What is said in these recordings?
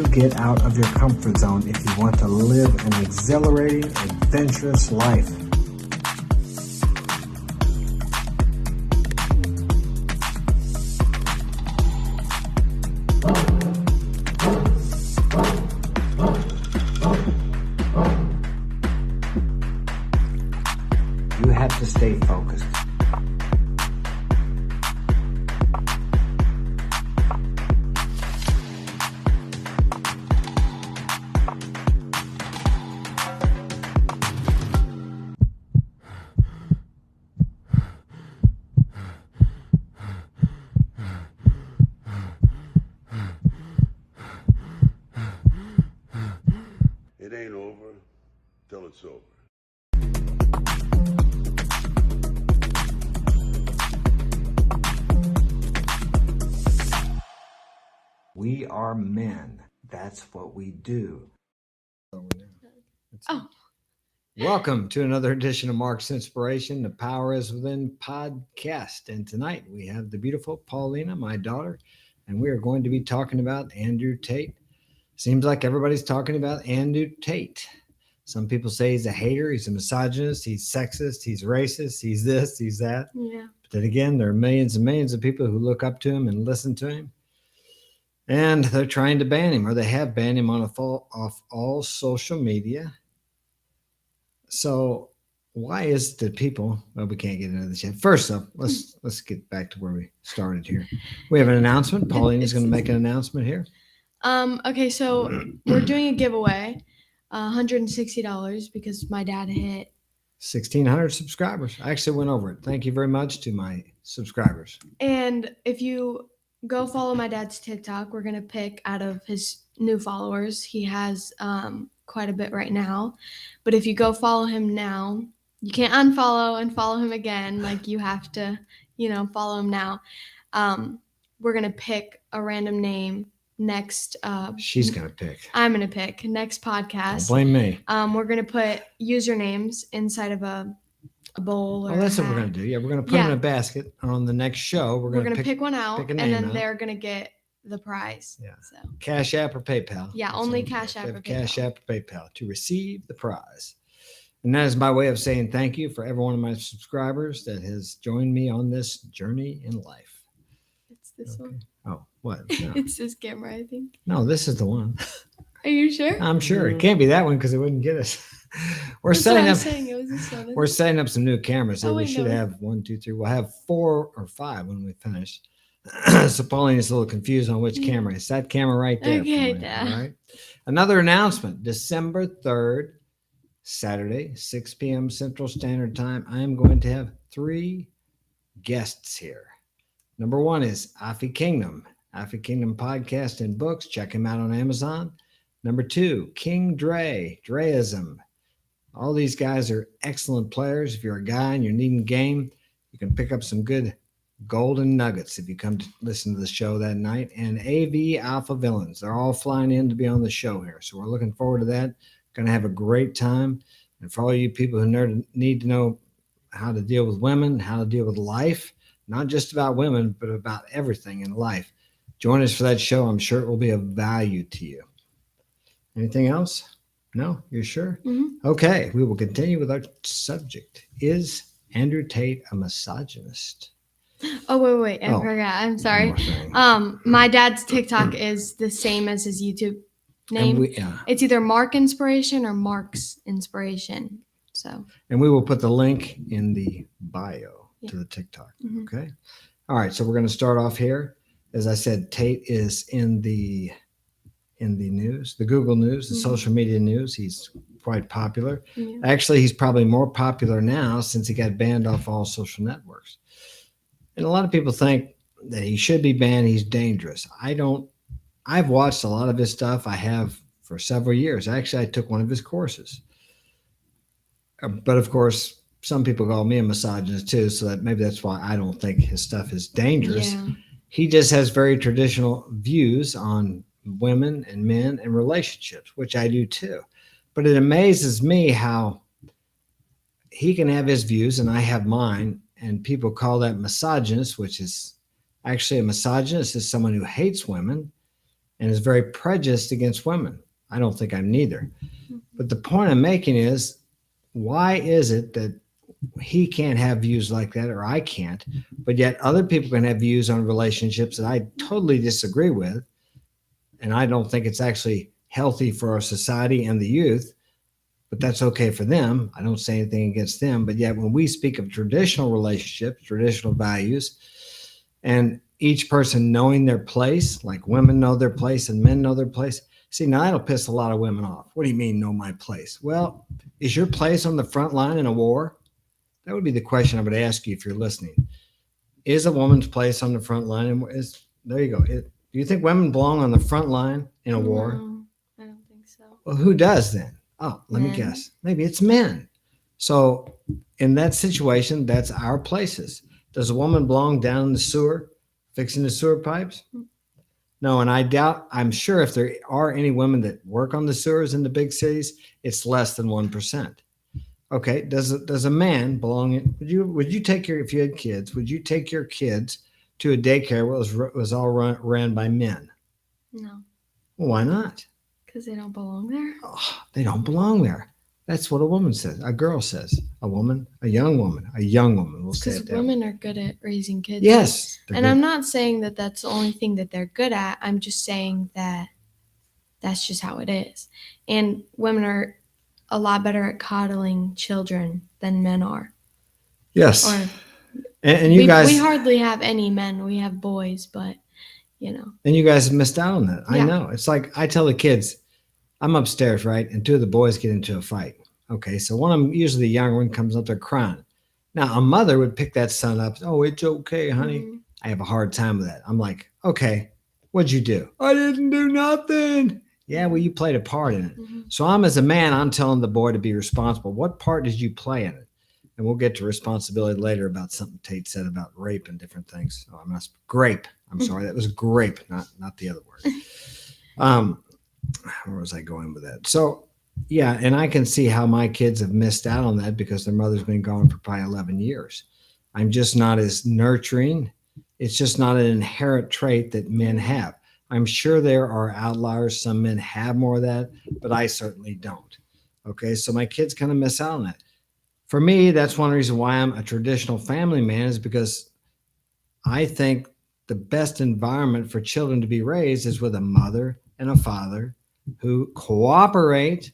to get out of your comfort zone if you want to live an exhilarating, adventurous life. You have to stay focused. It ain't over till it's over. We are men. That's what we do. Oh. Welcome to another edition of Mark's Inspiration, The Power is Within podcast. And tonight we have the beautiful Paulina, my daughter, and we are going to be talking about Andrew Tate. Seems like everybody's talking about Andrew Tate. Some people say he's a hater, he's a misogynist, he's sexist, he's racist, he's this, he's that. Yeah. But then again, there are millions and millions of people who look up to him and listen to him. And they're trying to ban him, or they have banned him off all social media. So why is it that people, well, we can't get into this yet. First up, let's get back to where we started here. We have an announcement. Paulina's going to make an announcement here. Okay, so we're doing a giveaway, $160 because my dad hit 1,600 subscribers. I actually went over it. Thank you very much to my subscribers. And if you go follow my dad's TikTok, we're going to pick out of his new followers. He has quite a bit right now. But if you go follow him now, you can't unfollow and follow him again. Like, you have to, follow him now. We're going to pick a random name next. She's going to pick. I'm going to pick next podcast. Don't blame me. We're going to put usernames inside of a bowl. Or that's what we're going to do. Yeah, we're going to put them in a basket. On the next show, we're going to pick one out, pick a and name then out. they're going to get the prize. Yeah. So Cash App or PayPal. yeah, only Cash App or PayPal. Cash App or PayPal to receive the prize. And that is my way of saying thank you for every one of my subscribers that has joined me on this journey in life. It's this one. Oh, what? No. It's this camera, I think. No, this is the one. Are you sure? I'm sure. It can't be that one because it wouldn't get us. We're That's setting what I up. was saying. It was this one. We're setting up some new cameras here. Oh, We wait, should no. have 1, 2, 3. We'll have 4 or 5 when we finish. So Paulina's a little confused on which camera. It's that camera right there. Okay, Paulina, Dad. all right. Another announcement. December 3rd, Saturday, 6 p.m. Central Standard Time. I am going to have 3 guests here. Number 1 is Afi Kingdom. Afi Kingdom podcast and books. Check him out on Amazon. Number 2, King Dre, Dreism. All these guys are excellent players. If you're a guy and you're needing game, you can pick up some good golden nuggets if you come to listen to the show that night. And AV Alpha Villains. They're all flying in to be on the show here. So we're looking forward to that. Going to have a great time. And for all you people who need to know how to deal with women, how to deal with life, not just about women, but about everything in life, join us for that show. I'm sure it will be of value to you. Anything else? No? You're sure? Mm-hmm. Okay. We will continue with our subject. Is Andrew Tate a misogynist? Oh, wait. I forgot. I'm sorry. My dad's TikTok is the same as his YouTube name. It's either Mark Inspiration or Mark's Inspiration. And we will put the link in the bio to the TikTok. Mm-hmm. Okay. All right. So we're going to start off here. As I said, Tate is in the news, the Google news, the social media news. He's quite popular. Yeah. Actually, he's probably more popular now since he got banned off all social networks. And a lot of people think that he should be banned. He's dangerous. I've watched a lot of his stuff. I have for several years. Actually, I took one of his courses. But of course, some people call me a misogynist too. So maybe that's why I don't think his stuff is dangerous. Yeah. He just has very traditional views on women and men and relationships, which I do too. But it amazes me how he can have his views and I have mine, and people call that misogynist, which is actually a misogynist is someone who hates women and is very prejudiced against women. I don't think I'm neither. But the point I'm making is, why is it that he can't have views like that, or I can't, but yet other people can have views on relationships that I totally disagree with? And I don't think it's actually healthy for our society and the youth, but that's okay for them. I don't say anything against them. But yet, when we speak of traditional relationships, traditional values, and each person knowing their place, like women know their place and men know their place. See, now that'll piss a lot of women off. What do you mean, know my place? Well, is your place on the front line in a war? That would be the question I would ask you if you're listening. Is a woman's place on the front line? And there you go. Do you think women belong on the front line in a war? No, I don't think so. Well, who does then? Oh, let me Men. guess. Maybe it's men. So in that situation, that's our places. Does a woman belong down in the sewer, fixing the sewer pipes? No, and I'm sure if there are any women that work on the sewers in the big cities, it's less than 1%. Okay, does a man belong in, would you take if you had kids, would you take your kids to a daycare where was all ran by men? No, Well, why not? because they don't belong there. Oh, they don't belong there. That's what a woman says. A girl says. A young woman. We'll say Because it that way. women are good at raising kids. Yes. And I'm not saying that that's the only thing that they're good at. I'm just saying that that's just how it is. And women are a lot better at coddling children than men are. Yes. Or and you guys. We hardly have any men. We have boys, but you know. And you guys have missed out on that. Yeah. I know. It's like I tell the kids, I'm upstairs, right? And two of the boys get into a fight. Okay. So one of them, usually the younger one, comes up there crying. Now, a mother would pick that son up. Oh, it's okay, honey. Mm-hmm. I have a hard time with that. I'm like, okay, what'd you do? I didn't do nothing. Yeah, well, you played a part in it. Mm-hmm. So I'm, as a man, I'm telling the boy to be responsible. What part did you play in it? And we'll get to responsibility later about something Tate said about rape and different things. Oh, I'm not grape. I'm sorry, that was grape, not the other word. Where was I going with that? So yeah, and I can see how my kids have missed out on that because their mother's been gone for probably 11 years. I'm just not as nurturing. It's just not an inherent trait that men have. I'm sure there are outliers. Some men have more of that, but I certainly don't. Okay, so my kids kind of miss out on that. For me, that's one reason why I'm a traditional family man, is because I think the best environment for children to be raised is with a mother and a father who cooperate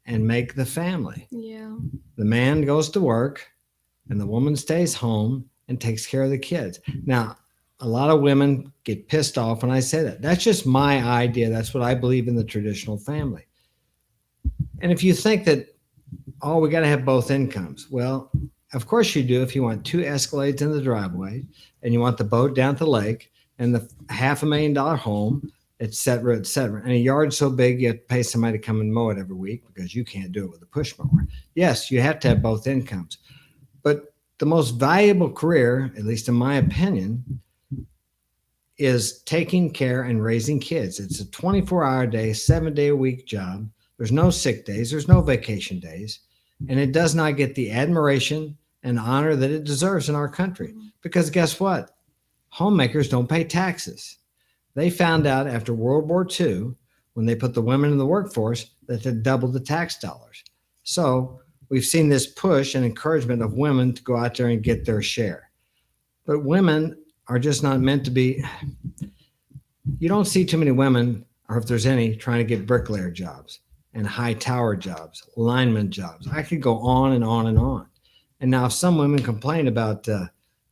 and make the family. Yeah. The man goes to work and the woman stays home and takes care of the kids. Now, a lot of women get pissed off when I say that. That's just my idea. That's what I believe in the traditional family. And if you think that, oh, we got to have both incomes. Well, of course you do if you want 2 Escalades in the driveway and you want the boat down to the lake and the $500,000 home, et cetera, and a yard so big you have to pay somebody to come and mow it every week because you can't do it with a push mower. Yes, you have to have both incomes. But the most valuable career, at least in my opinion, is taking care and raising kids. It's a 24-hour day, 7-day-a-week job. There's no sick days. There's no vacation days. And it does not get the admiration and honor that it deserves in our country. Because guess what? Homemakers don't pay taxes. They found out after World War II, when they put the women in the workforce, that they doubled the tax dollars. So we've seen this push and encouragement of women to go out there and get their share. But women are just not meant to be. You don't see too many women, or if there's any, trying to get bricklayer jobs and high tower jobs, lineman jobs. I could go on and on and on. And now some women complain about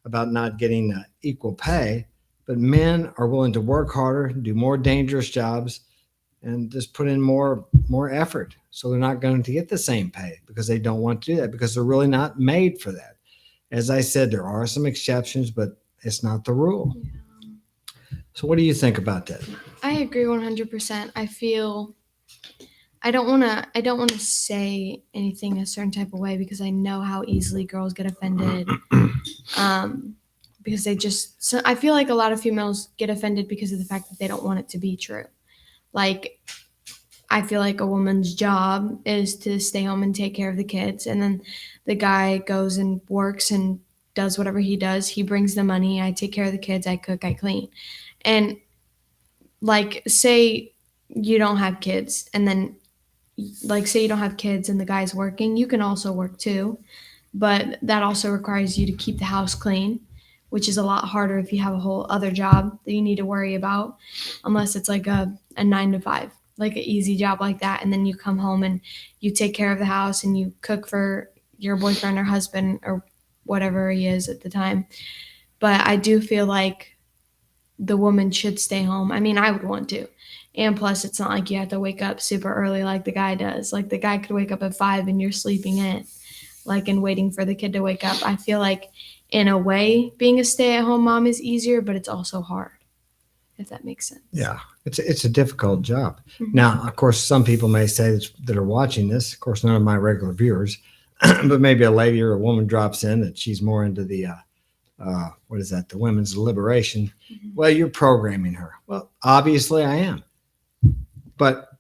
not getting equal pay, but men are willing to work harder, do more dangerous jobs, and just put in more effort. So they're not going to get the same pay because they don't want to do that, because they're really not made for that. As I said, there are some exceptions, but it's not the rule. Yeah. So what do you think about that? I agree 100%. I feel I don't want to say anything a certain type of way because I know how easily girls get offended. Because I feel like a lot of females get offended because of the fact that they don't want it to be true. Like, I feel like a woman's job is to stay home and take care of the kids, and then the guy goes and works and does whatever he does. He brings the money. I take care of the kids. I cook. I clean. And like say you don't have kids, and then like say you don't have kids and the guy's working, you can also work too, but that also requires you to keep the house clean, which is a lot harder if you have a whole other job that you need to worry about, unless it's like a 9 to 5, like an easy job like that. And then you come home and you take care of the house and you cook for your boyfriend or husband or whatever he is at the time. But I do feel like the woman should stay home. I mean, I would want to. And plus, it's not like you have to wake up super early like the guy does. Like the guy could wake up at 5 and you're sleeping in, like, and waiting for the kid to wake up. I feel like, in a way, being a stay-at-home mom is easier, but it's also hard, if that makes sense. Yeah, it's a difficult job. Mhm. Now, of course, some people may say that are watching this. Of course, none of my regular viewers, but maybe a lady or a woman drops in that she's more into the what is that? The women's liberation. Mhm. Well, you're programming her. Well, obviously, I am. But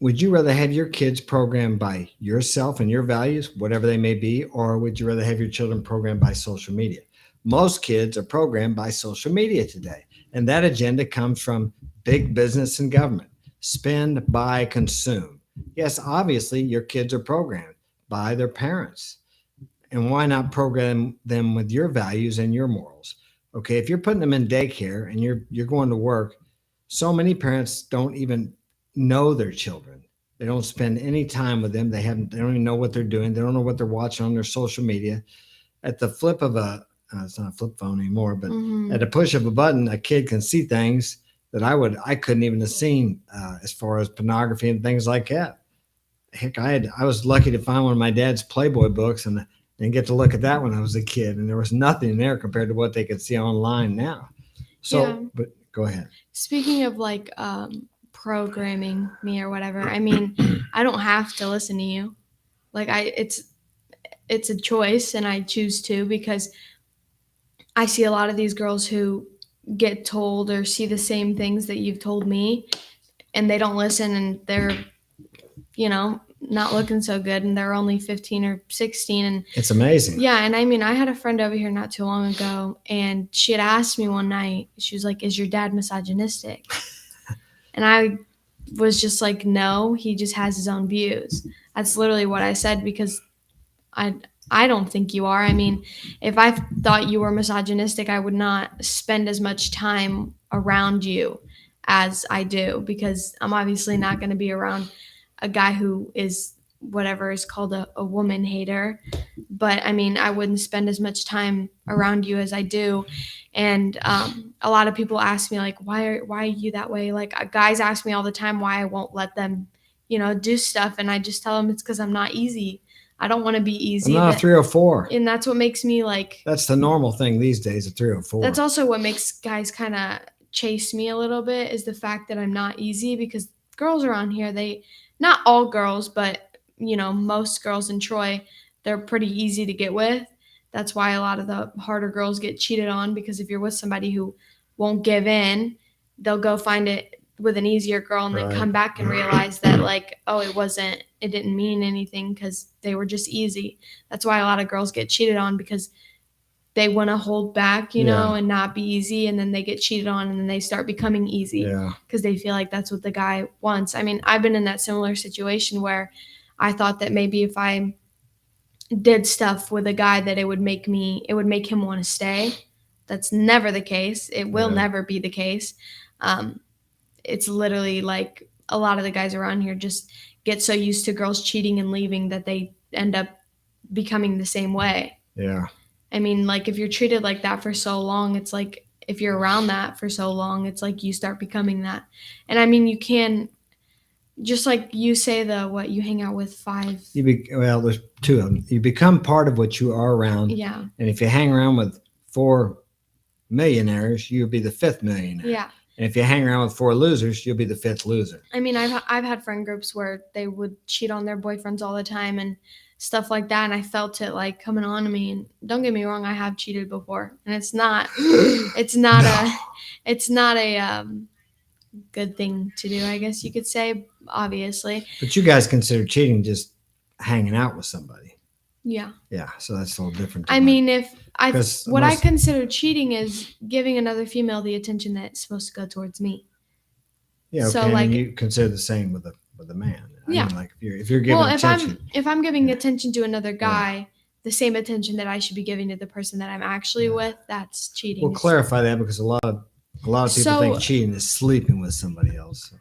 would you rather have your kids programmed by yourself and your values, whatever they may be, or would you rather have your children programmed by social media? Most kids are programmed by social media today, and that agenda comes from big business and government. Spend, buy, consume. Yes, obviously, your kids are programmed by their parents. And why not program them with your values and your morals? Okay, if you're putting them in daycare and you're going to work, so many parents don't even know their children. They don't spend any time with them. They don't even know what they're doing. They don't know what they're watching on their social media. At the flip of it's not a flip phone anymore, but Mhm. at a push of a button, a kid can see things that I couldn't even have seen as far as pornography and things like that. Heck, I was lucky to find one of my dad's Playboy books and get to look at that when I was a kid, and there was nothing there compared to what they could see online now. So, Yeah. but go ahead. Speaking of like programming me or whatever, I mean, I don't have to listen to you. Like it's a choice, and I choose to, because I see a lot of these girls who get told or see the same things that you've told me, and they don't listen, and they're, not looking so good, and they're only 15 or 16. And It's amazing. yeah, and I mean, I had a friend over here not too long ago, and she had asked me one night, she was like, "Is your dad misogynistic?" And I was just like, "No, he just has his own views." That's literally what I said, because I I don't think you are. I mean, if I thought you were misogynistic, I would not spend as much time around you as I do, because I'm obviously not going to be around a guy who is whatever is called a woman hater. But I mean, I wouldn't spend as much time around you as I do. And a lot of people ask me, like, why are you that way? Like, guys ask me all the time why I won't let them, do stuff, and I just tell them it's because I'm not easy. I don't want to be I'm easy. not a 304. And that's what makes me like. That's the normal thing these days, a 304. That's also what makes guys kind of chase me a little bit, is the fact that I'm not easy, because girls around here, not all girls, but most girls in Troy, they're pretty easy to get with. That's why a lot of the harder girls get cheated on, because if you're with somebody who won't give in, they'll go find it with an easier girl, and then Right. come back and realize that, like, oh, it didn't mean anything because they were just easy. That's why a lot of girls get cheated on, because they want to hold back, Yeah. and not be easy, and then they get cheated on, and then they start becoming easy Yeah. because they feel like that's what the guy wants. I mean, I've been in that similar situation where I thought that maybe if I did stuff with a guy, that it would make him want to stay. That's never the case. It will Yeah. never be the case. It's literally like a lot of the guys around here just get so used to girls cheating and leaving that they end up becoming the same way. Yeah. I mean, like, if you're treated like that for so long, it's like, if you're around that for so long, it's like you start becoming that. And I mean, you can, just like you say, you hang out with 5. Well, there's 2 of them. You become part of what you are around. Yeah. And if you hang around with 4 millionaires, you'll be the 5th millionaire. Yeah. And if you hang around with 4 losers, you'll be the 5th loser. I mean, I've had friend groups where they would cheat on their boyfriends all the time and stuff like that, and I felt it like coming on to me. And don't get me wrong, I have cheated before, and it's not a good thing to do, I guess you could say, obviously. But you guys consider cheating just hanging out with somebody. Yeah. Yeah, so that's a little different. I mean, what I most- consider cheating is giving another female the attention that's supposed to go towards me. Yeah. Okay. So, I mean, like, you consider the same with the man. I yeah. mean, like if you're giving Well, attention. if I'm giving Yeah. attention to another guy, the same attention that I should be giving to the person that I'm actually Yeah. with, that's cheating. We'll clarify that because a lot of people So, think cheating is sleeping with somebody else.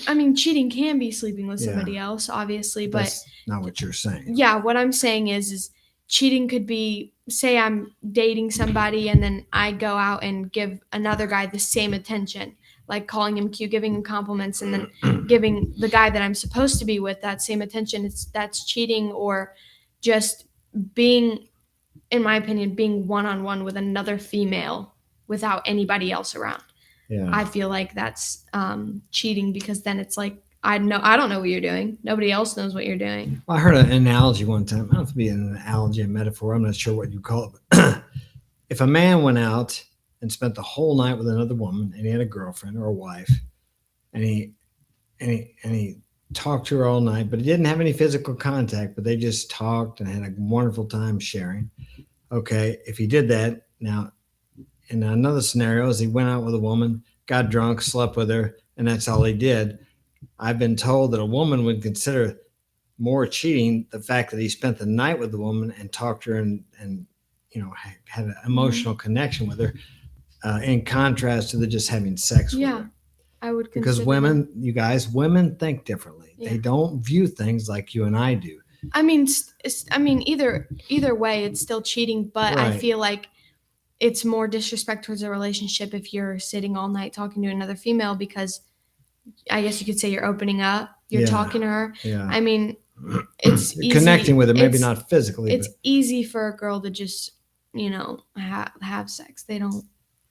I mean, cheating can be sleeping with Yeah. somebody else, obviously, but That's not what you're saying. yeah, what I'm saying is cheating could be, say I'm dating somebody and then I go out and give another guy the same attention, like calling him cute, giving him compliments, and then giving the guy that I'm supposed to be with that same attention. That's cheating, or just being, in my opinion, being one-on-one with another female without anybody else around. Yeah. I feel like that's cheating, because then it's like, I don't know what you're doing. Nobody else knows what you're doing. Well, I heard an analogy one time. I don't know if it'd be an analogy, a metaphor. I'm not sure what you call it. But if a man went out and spent the whole night with another woman, and he had a girlfriend or a wife, and he talked to her all night, but he didn't have any physical contact, but they just talked and had a wonderful time sharing. Okay, if he did that, now in another scenario is he went out with a woman, got drunk, slept with her, and that's all he did. I've been told that a woman would consider more cheating the fact that he spent the night with the woman and talked to her and had an emotional connection with her, in contrast to the just having sex with her. I would consider Because women think differently. Yeah. They don't view things like you and I do. I mean, either way, it's still cheating, but I Right. feel like it's more disrespect towards a relationship if you're sitting all night talking to another female, because I guess you could say you're opening up, you're Yeah. talking to her. Yeah. I mean, it's You're easy. connecting with her, maybe It's- not physically, It's but easy for a girl to just, have sex.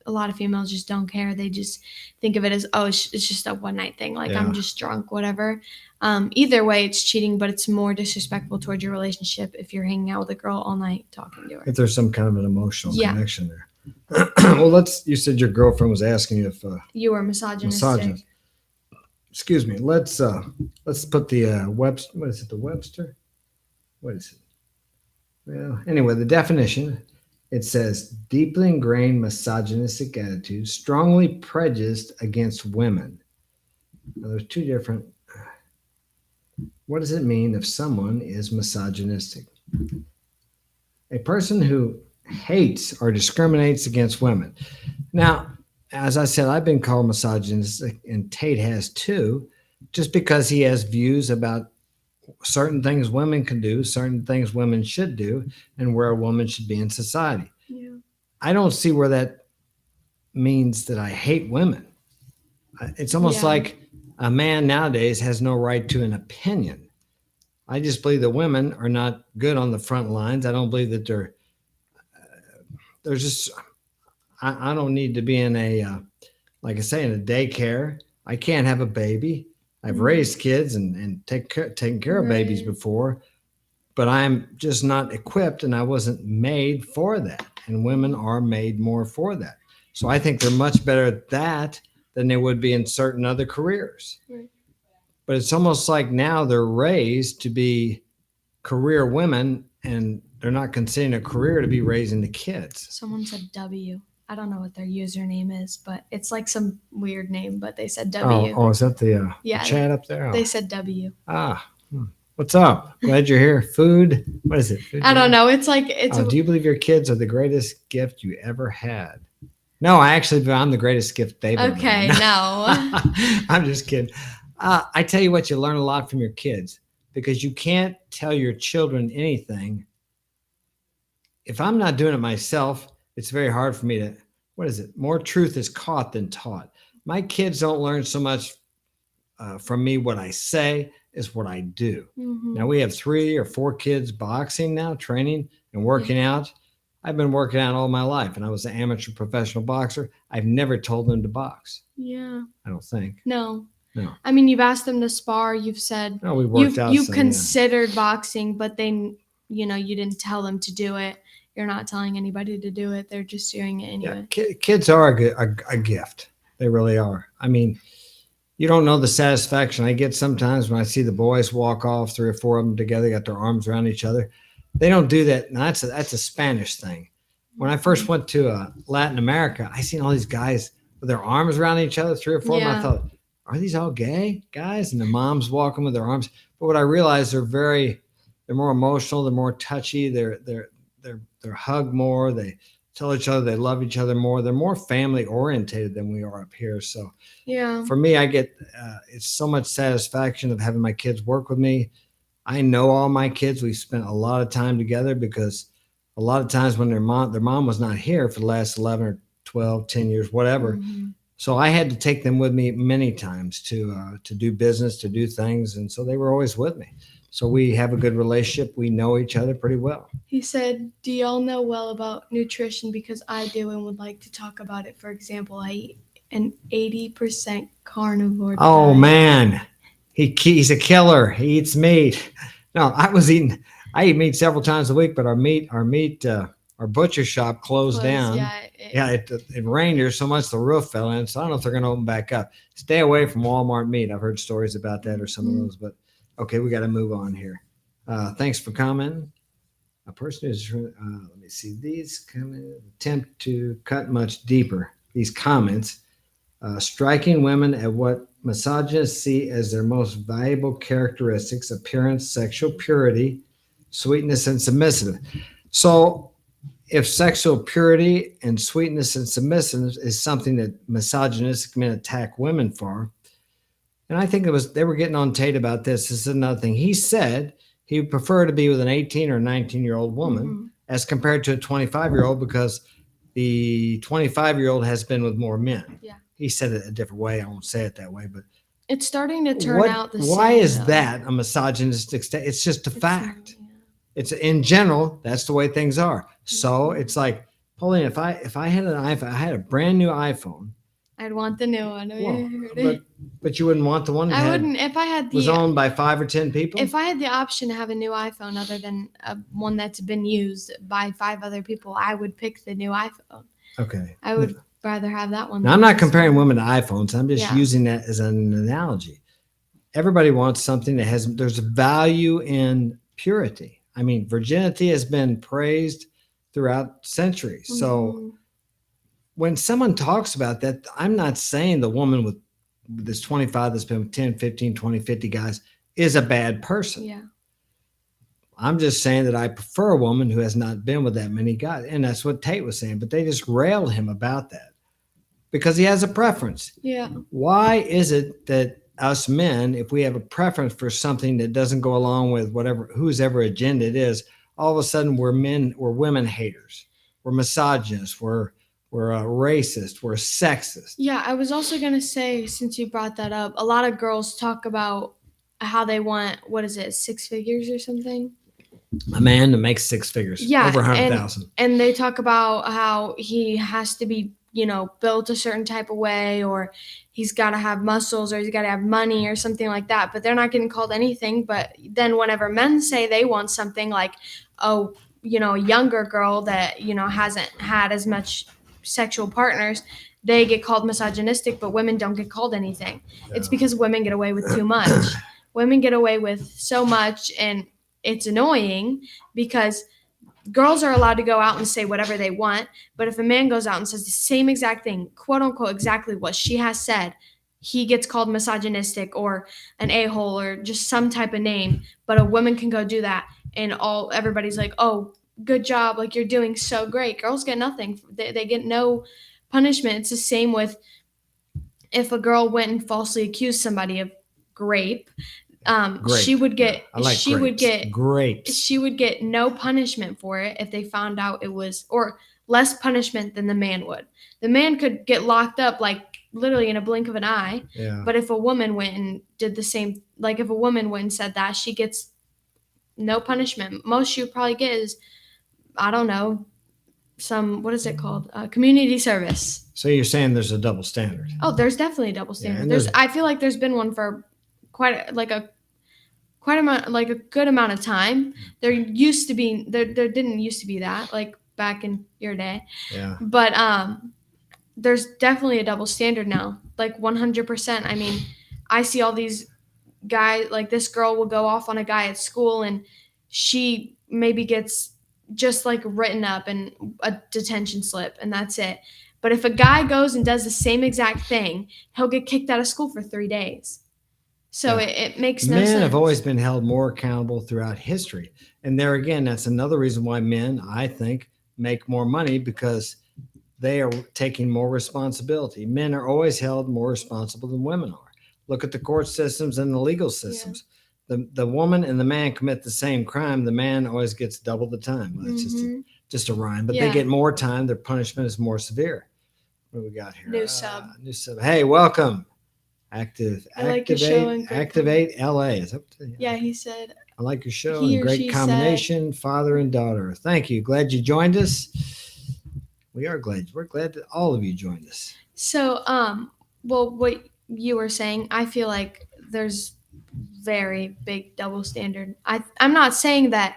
A lot of females just don't care. They just think of it as, oh, it's just a one night thing. Like, Yeah. I'm just drunk, whatever. Either way, it's cheating, but it's more disrespectful towards your relationship if you're hanging out with a girl all night talking to her. if there's some kind of an emotional Yeah. connection there. Well, you said your girlfriend was asking you if You were misogynistic. misogynist. Excuse me. Let's put the Webster. What is it? The Webster? What is it? Well, anyway, the definition. It says deeply ingrained misogynistic attitude, strongly prejudiced against women. Now, there's two different. What does it mean if someone is misogynistic? A person who hates or discriminates against women. Now, as I said, I've been called misogynistic, and Tate has too, just because he has views about certain things women can do, certain things women should do, and where a woman should be in society. Yeah. I don't see where that means that I hate women. It's almost Yeah. like a man nowadays has no right to an opinion. I just believe that women are not good on the front lines. I don't believe that there's just, I don't need to be in like I say, in a daycare. I can't have a baby. I've raised kids and taken care of babies Right. before, but I'm just not equipped, and I wasn't made for that. And women are made more for that. So I think they're much better at that than they would be in certain other careers. Right. But it's almost like now they're raised to be career women, and they're not considering a career to be raising the kids. Someone said W. I don't know what their username is, but it's like some weird name, but they said W. Oh, is that the Yeah. chat up there? They said W. What's up? Glad you're here. Food. What is it? Food I don't dinner? know. It's like, Do you believe your kids are the greatest gift you ever had? No, I'm the greatest gift they've ever okay. had. No. I'm just kidding. I tell you what, you learn a lot from your kids, because you can't tell your children anything. If I'm not doing it myself, it's very hard for me to, more truth is caught than taught. My kids don't learn so much from me what I say is what I do. Mhm. Now we have 3 or 4 kids boxing now, training and working out. I've been working out all my life, and I was an amateur professional boxer. I've never told them to box. Yeah. I don't think. No. No. I mean, you've asked them to spar. You've said No, we worked out. you've some, considered boxing, but then you didn't tell them to do it. You're not telling anybody to do it. They're just doing it anyway. Yeah, kids are a gift. They really are. I mean, you don't know the satisfaction I get sometimes when I see the boys walk off, 3 or 4 of them together, got their arms around each other. They don't do that. Now that's a Spanish thing. When I first went to Latin America, I seen all these guys with their arms around each other, 3 or 4 of them. I Yeah. thought, are these all gay guys? And the moms walking with their arms. But what I realized, they're more emotional, they're more touchy, they're hug more, they tell each other they love each other more. They're more family orientated than we are up here. So Yeah. for me, I get it's so much satisfaction of having my kids work with me. I know all my kids. We've spent a lot of time together because a lot of times when their mom was not here for the last 11 or 12, 10 years, whatever. Mm-hmm. So I had to take them with me many times to do business, to do things, and so they were always with me. So we have a good relationship. We know each other pretty well. He said, "Do y'all know well about nutrition? Because I do and would like to talk about it. For example, I eat an 80% carnivore Oh diet." man, he's a killer. He eats meat. No, I eat meat several times a week, but our butcher shop closed down. Yeah. Yeah, it rained here so much the roof fell in. So I don't know if they're going to open back up. Stay away from Walmart meat. I've heard stories about that or some of those, but okay, we got to move on here. Thanks for commenting. A person who's let me see these attempt to cut much deeper. These comments, striking women at what misogynists see as their most valuable characteristics: appearance, sexual purity, sweetness, and submissive. So if sexual purity and sweetness and submissiveness is something that misogynistic men attack women for, and I think they were getting on Tate about this. This is another thing. He said he would prefer to be with an 18 or 19-year-old woman as compared to a 25-year-old because the 25-year-old has been with more men. Yeah. He said it a different way. I won't say it that way, but It's starting to turn out the same. why is though. that a misogynistic state? It's just a fact. Yeah. It's in general, that's the way things are. So it's like, Paulina, if I had an iPhone, I had a brand new iPhone. I'd want the new one. Well, but you wouldn't want the one that I wouldn't if I had was owned by 5 or 10 people. If I had the option to have a new iPhone other than one that's been used by 5 other people, I would pick the new iPhone. Okay. I would rather have that one. Now, I'm not comparing women to iPhones. I'm just Yeah. using that as an analogy. Everybody wants something there's value in purity. I mean, virginity has been praised throughout centuries. So when someone talks about that, I'm not saying the woman with this 25 that's been with 10, 15, 20, 50 guys is a bad person. Yeah. I'm just saying that I prefer a woman who has not been with that many guys. And that's what Tate was saying. But they just railed him about that because he has a preference. Yeah. Why is it that us men, if we have a preference for something that doesn't go along with whose ever agenda it is, all of a sudden we're women haters, we're misogynists, we're racist, we're sexist. Yeah, I was also gonna say, since you brought that up, a lot of girls talk about how they want, 6 figures or something. A man that makes 6 figures, Yeah, over 100,000. And they talk about how he has to be, built a certain type of way, or he's got to have muscles, or he's got to have money or something like that. But they're not getting called anything. But then whenever men say they want something like, a younger girl that, hasn't had as much sexual partners, they get called misogynistic, but women don't get called anything. Yeah. It's because women get away with too much. Women get away with so much, and it's annoying because girls are allowed to go out and say whatever they want, but if a man goes out and says the same exact thing, quote unquote, exactly what she has said, he gets called misogynistic or an a-hole or just some type of name. But a woman can go do that, and everybody's like, oh, good job, like you're doing so great. Girls get nothing. They get no punishment. It's the same with if a girl went and falsely accused somebody of rape. She would get no punishment for it if they found out it was, or less punishment than the man would. The man could get locked up like literally in a blink of an eye. Yeah. But if a woman went and did the same, like if a woman went and said that, she gets no punishment. Most she would probably get is, I don't know, what is it called? Community service. So you're saying there's a double standard? Oh, there's definitely a double standard. Yeah, I feel like there's been one for quite a good amount of time. There didn't used to be that, like back in your day. Yeah. But there's definitely a double standard now, like 100%. I mean, I see all these guys, like this girl will go off on a guy at school, and she maybe gets just like written up and a detention slip, and that's it. But if a guy goes and does the same exact thing, he'll get kicked out of school for 3 days. So Yeah. it makes no Men sense. have always been held more accountable throughout history. And there again, that's another reason why men, I think, make more money, because they are taking more responsibility. Men are always held more responsible than women are. Look at the court systems and the legal systems. The woman and the man commit the same crime. The man always gets double the time. Well, that's just a rhyme, but they get more time. Their punishment is more severe. What do we got here? New sub. New sub. Hey, welcome. I like your show and great Activate LA. Is that Yeah, he said. I like your show He and or great she combination, father and daughter. Thank you. Glad you joined us. We are glad. We're glad that all of you joined us. So, well, what you were saying, I feel like there's very big double standard. I'm not saying that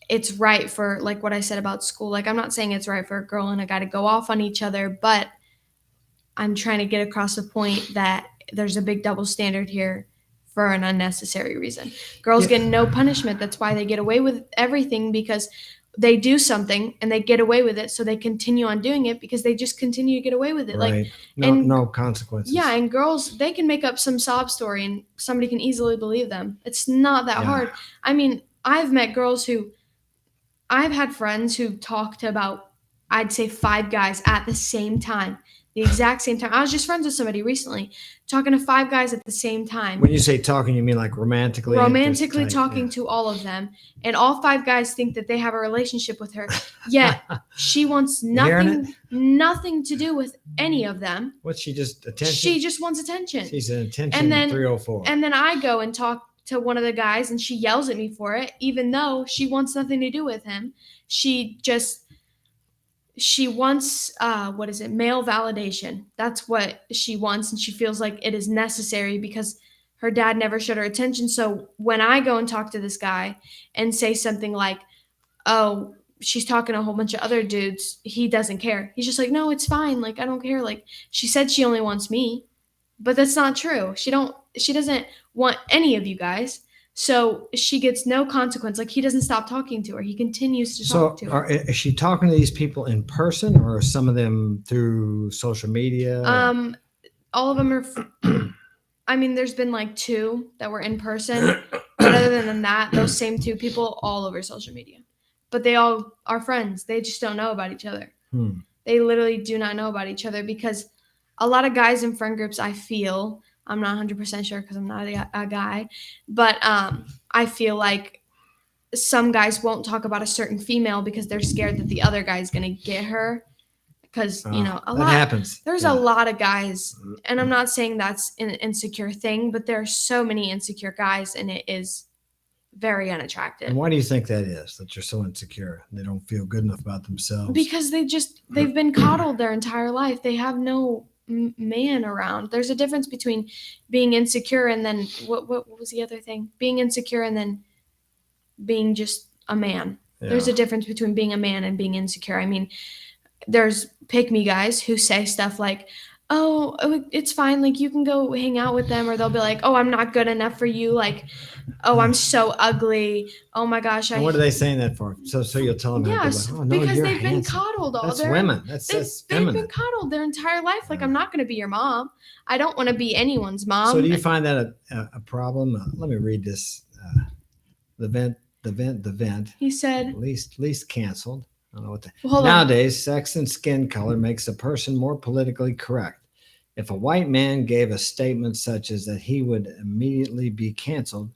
it's right for, like what I said about school. Like, I'm not saying it's right for a girl and a guy to go off on each other, but I'm trying to get across the point that there's a big double standard here for an unnecessary reason. Girls get no punishment. That's why they get away with everything, because they do something and they get away with it. So they continue on doing it because they just continue to get away with it. Right. Like, no consequences. Yeah. And girls, they can make up some sob story and somebody can easily believe them. It's not that hard. I mean, I've met girls I've had friends who talked about, I'd say 5 guys at the same time. The exact same time. I was just friends with somebody recently, talking to 5 guys at the same time. When you say talking, you mean like romantically? Romantically talking to all of them. And all 5 guys think that they have a relationship with her. Yet she wants nothing to do with any of them. What's she, just attention? She just wants attention. She's an attention 304. And then I go and talk to one of the guys and she yells at me for it, even though she wants nothing to do with him. She wants male validation. That's what she wants, and she feels like it is necessary because her dad never showed her attention. So when I go and talk to this guy and say something like, oh, she's talking to a whole bunch of other dudes, he doesn't care. He's just like, no, it's fine. Like, I don't care. Like, she said she only wants me, but that's not true. She doesn't want any of you guys. So she gets no consequence. Like, he doesn't stop talking to her. He continues to talk to her. Is she talking to these people in person, or are some of them through social media? All of them are. I mean, there's been like 2 that were in person. But other than that, those same 2 people all over social media. But they all are friends. They just don't know about each other. They literally do not know about each other, because a lot of guys in friend groups, I feel, I'm not 100% sure because I'm not a guy, but I feel like some guys won't talk about a certain female because they're scared that the other guy is going to get her. Because, happens. There's a lot of guys, and I'm not saying that's an insecure thing, but there are so many insecure guys, and it is very unattractive. And why do you think that is, that you're so insecure? They don't feel good enough about themselves? Because they've been coddled their entire life. They have no man around. There's a difference between being insecure and then what was the other thing? Being insecure and then being just a man. Yeah. There's a difference between being a man and being insecure. I mean, there's pick-me guys who say stuff like, oh, it's fine, like you can go hang out with them, or they'll be like, oh, I'm not good enough for you, like, oh, I'm so ugly, oh my gosh. And what are they saying that for? So you'll tell them, yes, like, oh, no, because you're they've handsome. been coddled all That's women. That's they've been coddled their entire life. Like, I'm not going to be your mom. I don't want to be anyone's mom. So do you find that a problem? Let me read this. The vent. He said, least canceled. I don't know what well, nowadays, sex and skin color makes a person more politically correct. If a white man gave a statement such as that, he would immediately be canceled,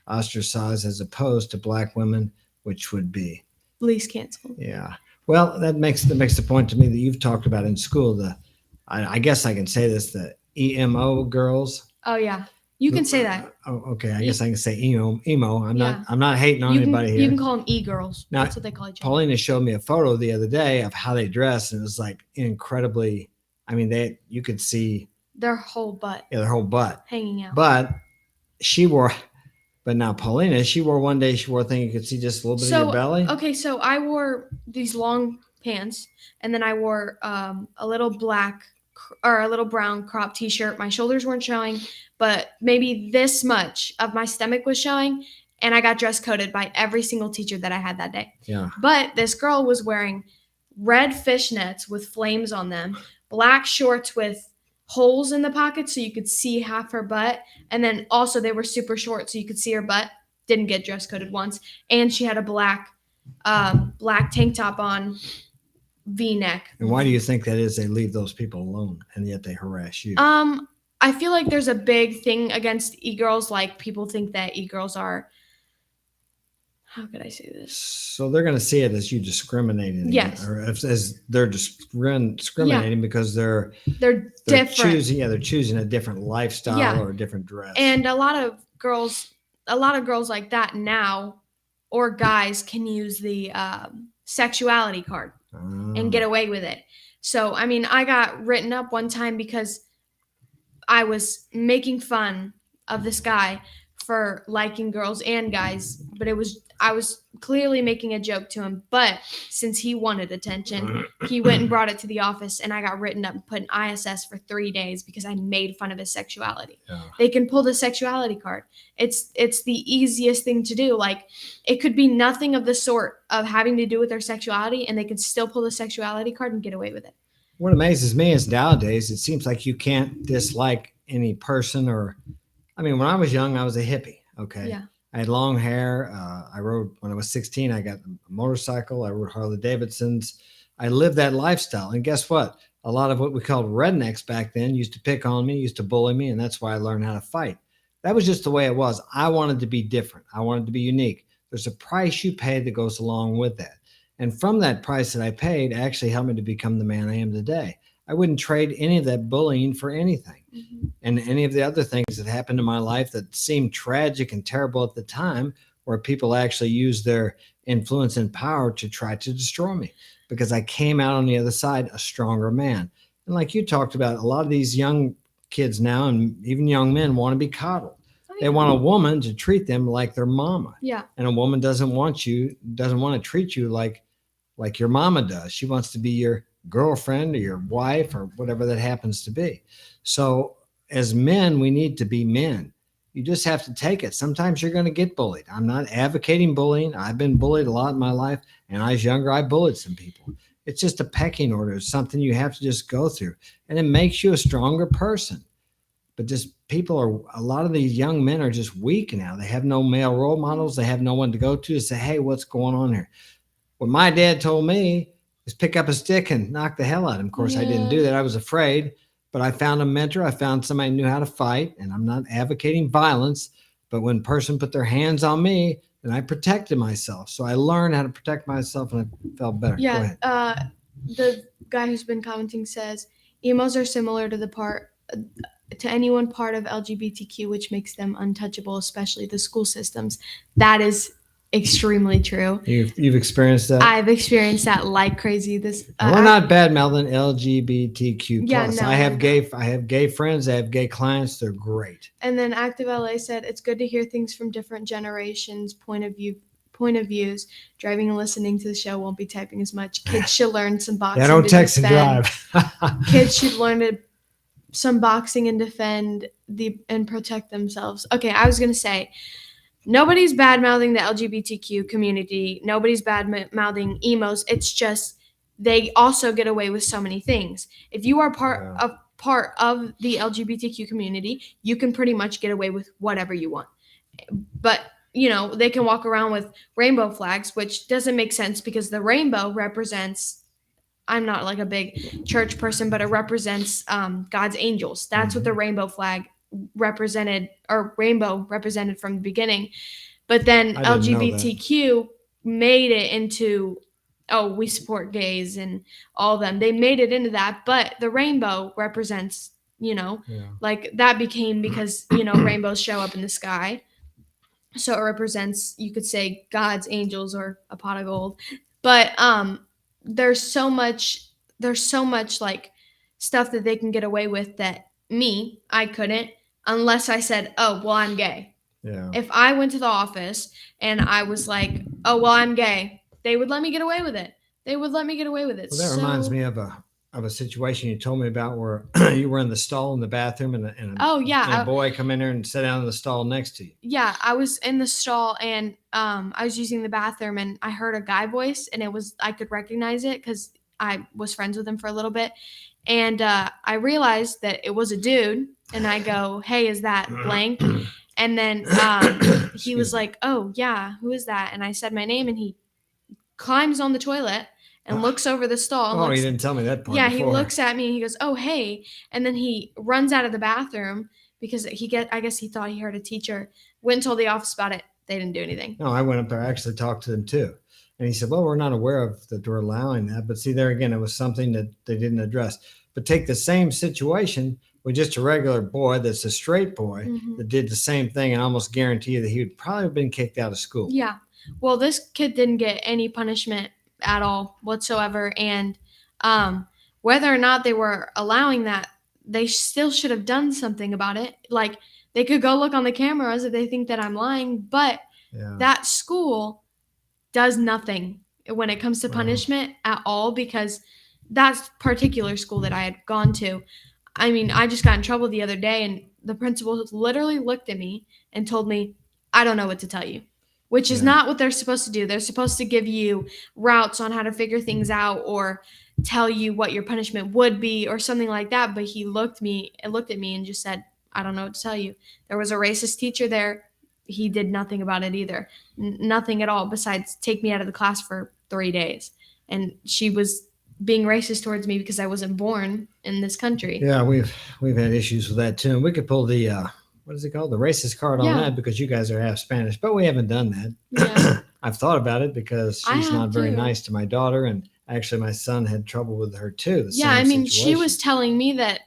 ostracized, as opposed to black women, which would be least canceled. Yeah. Well, that makes the point to me that you've talked about in school. I guess I can say this: the emo girls. Oh yeah, you can say that. Oh, okay. I guess I can say emo. I'm not hating on anybody here. You can call them e-girls. Now, that's what they call each other. Paulina showed me a photo the other day of how they dress, and it was like incredibly. I mean, you could see their whole butt. Yeah, their whole butt hanging out. But now Paulina, one day she wore a thing you could see just a little bit of your belly. Okay, so I wore these long pants, and then I wore a little brown crop t-shirt. My shoulders weren't showing, but maybe this much of my stomach was showing, and I got dress coded by every single teacher that I had that day. Yeah. But this girl was wearing red fishnets with flames on them, black shorts with holes in the pockets so you could see half her butt, and then also they were super short so you could see her butt. Didn't get dress coded once, and she had a black tank top on, V-neck. And why do you think that is? They leave those people alone, and yet they harass you. I feel like there's a big thing against e-girls. Like, people think that e-girls are, how could I say this? So they're going to see it as you discriminating. Yes. Or as they're discriminating because they're different. They're choosing a different lifestyle Yeah. or a different dress. And a lot of girls like that now, or guys, can use the sexuality card and get away with it. So, I mean, I got written up one time because I was making fun of this guy for liking girls and guys, but I was clearly making a joke to him. But since he wanted attention, he went and brought it to the office, and I got written up and put in ISS for 3 days because I made fun of his sexuality. Yeah. They can pull the sexuality card. It's the easiest thing to do. Like, it could be nothing of the sort of having to do with their sexuality, and they can still pull the sexuality card and get away with it. What amazes me is nowadays it seems like you can't dislike any person. Or, I mean, when I was young, I was a hippie. Okay. Yeah. I had long hair. I rode when I was 16. I got a motorcycle. I rode Harley Davidsons. I lived that lifestyle. And guess what? A lot of what we called rednecks back then used to pick on me, used to bully me. And that's why I learned how to fight. That was just the way it was. I wanted to be different. I wanted to be unique. There's a price you pay that goes along with that. And from that price that I paid, it actually helped me to become the man I am today. I wouldn't trade any of that bullying for anything. Mm-hmm. And any of the other things that happened in my life that seemed tragic and terrible at the time, where people actually used their influence and power to try to destroy me, because I came out on the other side a stronger man. And like you talked about, a lot of these young kids now, and even young men, want to be coddled. They want a woman to treat them like their mama. Yeah. And a woman doesn't want to treat you like your mama does. She wants to be your girlfriend or your wife or whatever that happens to be. So as men, we need to be men. You just have to take it. Sometimes you're going to get bullied. I'm not advocating bullying. I've been bullied a lot in my life. And I was younger, I bullied some people. It's just a pecking order. It's something you have to just go through. And it makes you a stronger person. But just a lot of these young men are just weak now. They have no male role models. They have no one to go to say, hey, what's going on here? What my dad told me is pick up a stick and knock the hell out of him. Of course, I didn't do that. I was afraid, but I found a mentor. I found somebody who knew how to fight, and I'm not advocating violence, but when a person put their hands on me, then I protected myself. So I learned how to protect myself, and I felt better. Yeah. Go ahead. The guy who's been commenting says emos are similar to anyone part of LGBTQ, which makes them untouchable, especially the school systems. That is extremely true. You've experienced that? I've experienced that like crazy. We're not bad mouthing LGBTQ+. Yeah, no, I have gay friends. I have gay clients. They're great. And then Active LA said it's good to hear things from different generations, point of views. Driving and listening to the show, won't be typing as much. Kids should learn some boxing. Yeah, don't text and drive. Kids should learn some boxing and defend and protect themselves. Okay, I was gonna say, nobody's bad mouthing the LGBTQ community. Nobody's bad mouthing emos. It's just they also get away with so many things. If you are part of the LGBTQ community, you can pretty much get away with whatever you want. But they can walk around with rainbow flags, which doesn't make sense because the rainbow represents. I'm not like a big church person, but it represents God's angels. That's what the rainbow flag represented, or rainbow represented from the beginning. But then LGBTQ made it into, we support gays and all of them. They made it into that, but the rainbow represents, like that became because, rainbows show up in the sky. So it represents, you could say, God's angels or a pot of gold. But there's so much like stuff that they can get away with that I couldn't, unless I said, oh, well, I'm gay. Yeah. If I went to the office and I was like, oh, well, I'm gay, they would let me get away with it. Well, that reminds me of a situation you told me about where you were in the stall in the bathroom and a boy come in there and sit down in the stall next to you. Yeah, I was in the stall and I was using the bathroom and I heard a guy voice and I could recognize it because I was friends with him for a little bit. And I realized that it was a dude. And I go, hey, is that blank? And then he was like, oh, yeah, who is that? And I said my name, and he climbs on the toilet and looks over the stall. Oh, he didn't tell me that part. Yeah, before. he looks at me and he goes, oh, hey. And then he runs out of the bathroom because I guess he thought he heard a teacher. Went and told the office about it. They didn't do anything. No, I went up there, actually talked to them too. And he said, well, we're not aware of that we're allowing that. But see, there again, it was something that they didn't address. But take the same situation with just a regular boy that's a straight boy that did the same thing, and I almost guarantee you that he would probably have been kicked out of school. Yeah. Well, this kid didn't get any punishment at all whatsoever. And whether or not they were allowing that, they still should have done something about it. Like, they could go look on the cameras if they think that I'm lying, but that school does nothing when it comes to punishment at all, because that particular school that I had gone to, I mean, I just got in trouble the other day, and the principal literally looked at me and told me, I don't know what to tell you, which is not what they're supposed to do. They're supposed to give you routes on how to figure things out or tell you what your punishment would be or something like that. But he looked at me and just said, I don't know what to tell you. There was a racist teacher there. He did nothing about it either. Nothing at all besides take me out of the class for 3 days. And she was being racist towards me because I wasn't born in this country. Yeah, we've had issues with that too. And we could pull the what is it called? The racist card on that, because you guys are half Spanish, but we haven't done that. Yeah. I've thought about it because she's not very nice to my daughter, and actually my son had trouble with her too. I mean, she was telling me that